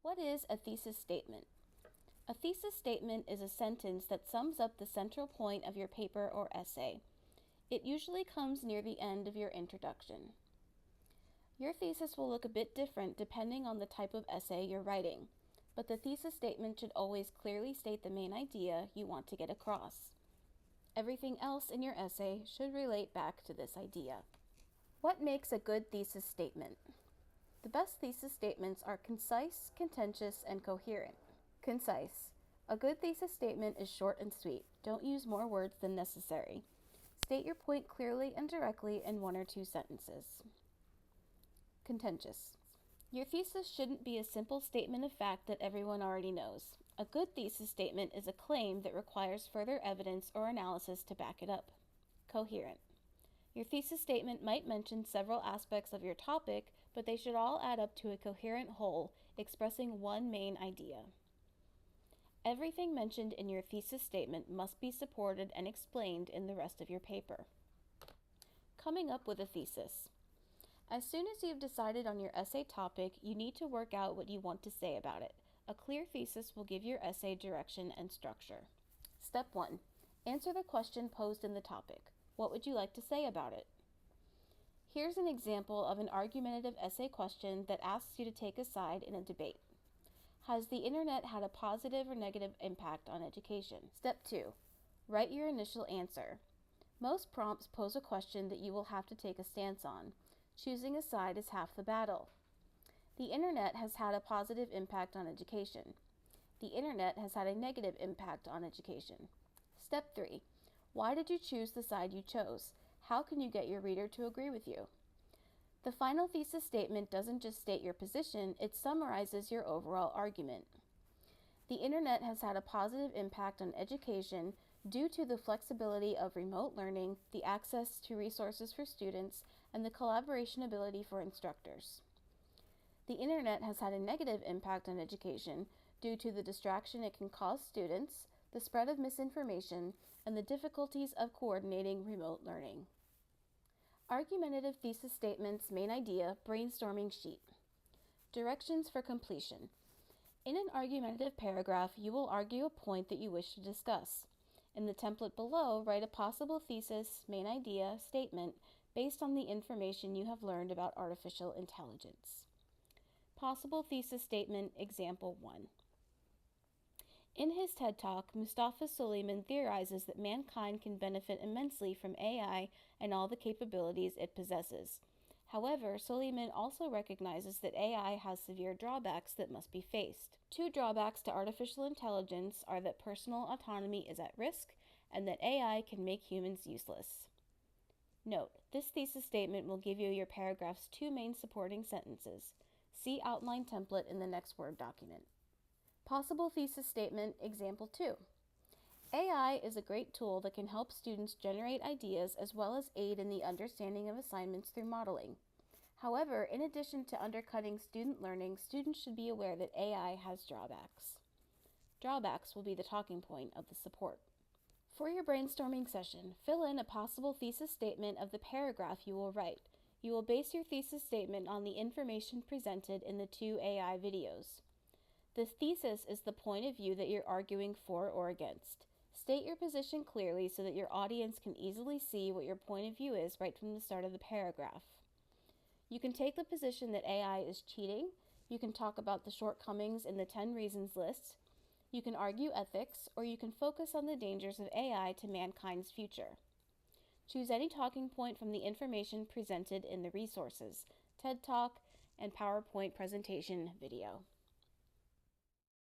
What is a thesis statement? A thesis statement is a sentence that sums up the central point of your paper or essay. It usually comes near the end of your introduction. Your thesis will look a bit different depending on the type of essay you're writing, but the thesis statement should always clearly state the main idea you want to get across. Everything else in your essay should relate back to this idea. What makes a good thesis statement? The best thesis statements are concise, contentious, and coherent. Concise. A good thesis statement is short and sweet. Don't use more words than necessary. State your point clearly and directly in 1 or 2 sentences. Contentious. Your thesis shouldn't be a simple statement of fact that everyone already knows. A good thesis statement is a claim that requires further evidence or analysis to back it up. Coherent. Your thesis statement might mention several aspects of your topic, but they should all add up to a coherent whole, expressing one main idea. Everything mentioned in your thesis statement must be supported and explained in the rest of your paper. Coming up with a thesis. As soon as you've decided on your essay topic, you need to work out what you want to say about it. A clear thesis will give your essay direction and structure. Step 1. Answer the question posed in the topic. What would you like to say about it? Here's an example of an argumentative essay question that asks you to take a side in a debate. Has the internet had a positive or negative impact on education? Step 2. Write your initial answer. Most prompts pose a question that you will have to take a stance on. Choosing a side is half the battle. The internet has had a positive impact on education. The internet has had a negative impact on education. Step 3. Why did you choose the side you chose? How can you get your reader to agree with you? The final thesis statement doesn't just state your position, it summarizes your overall argument. The internet has had a positive impact on education due to the flexibility of remote learning, the access to resources for students, and the collaboration ability for instructors. The internet has had a negative impact on education due to the distraction it can cause students, the spread of misinformation, and the difficulties of coordinating remote learning. Argumentative thesis statements, main idea, brainstorming sheet. Directions for completion. In an argumentative paragraph, you will argue a point that you wish to discuss. In the template below, write a possible thesis, main idea, statement based on the information you have learned about artificial intelligence. Possible thesis statement, example 1. In his TED Talk, Mustafa Suleyman theorizes that mankind can benefit immensely from AI and all the capabilities it possesses. However, Suleyman also recognizes that AI has severe drawbacks that must be faced. 2 drawbacks to artificial intelligence are that personal autonomy is at risk and that AI can make humans useless. Note, this thesis statement will give you your paragraph's 2 main supporting sentences. See outline template in the next Word document. Possible thesis statement, example 2. AI is a great tool that can help students generate ideas as well as aid in the understanding of assignments through modeling. However, in addition to undercutting student learning, students should be aware that AI has drawbacks. Drawbacks will be the talking point of the support. For your brainstorming session, fill in a possible thesis statement of the paragraph you will write. You will base your thesis statement on the information presented in the 2 AI videos. The thesis is the point of view that you're arguing for or against. State your position clearly so that your audience can easily see what your point of view is right from the start of the paragraph. You can take the position that AI is cheating. You can talk about the shortcomings in the 10 reasons list. You can argue ethics, or you can focus on the dangers of AI to mankind's future. Choose any talking point from the information presented in the resources, TED Talk, and PowerPoint presentation video.